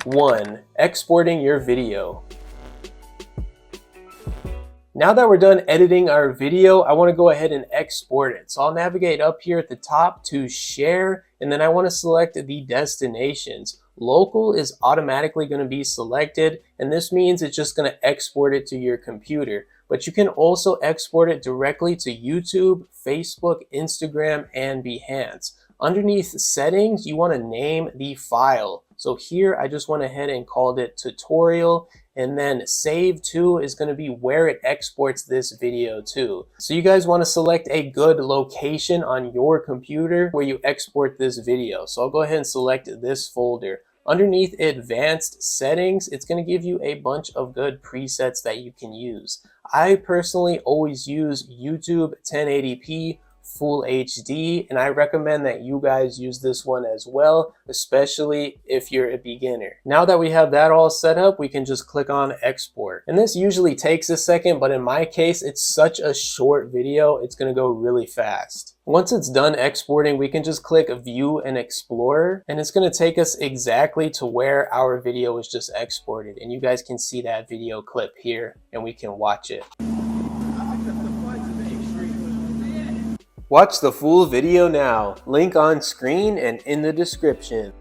1. Exporting your video. Now that we're done editing our video, I want to go ahead and export it. So I'll navigate up here at the top to share, and then I want to select the destinations. Local is automatically going to be selected, and this means it's just going to export it to your computer. But you can also export it directly to YouTube, Facebook, Instagram, and Behance. Underneath settings, you want to name the file. So here I just went ahead and called it tutorial, and then save to is going to be where it exports this video to. So you guys want to select a good location on your computer where you export this video. So I'll go ahead and select this folder. Underneath advanced settings, it's going to give you a bunch of good presets that you can use. I personally always use YouTube 1080p Full HD, and I recommend that you guys use this one as well, especially if you're a beginner. Now that we have that all set up, we can just click on export. And this usually takes a second, but in my case, it's such a short video, it's gonna go really fast. Once it's done exporting, we can just click View and Explorer, and it's gonna take us exactly to where our video was just exported. And you guys can see that video clip here, and we can watch it. Watch the full video now. Link on screen and in the description.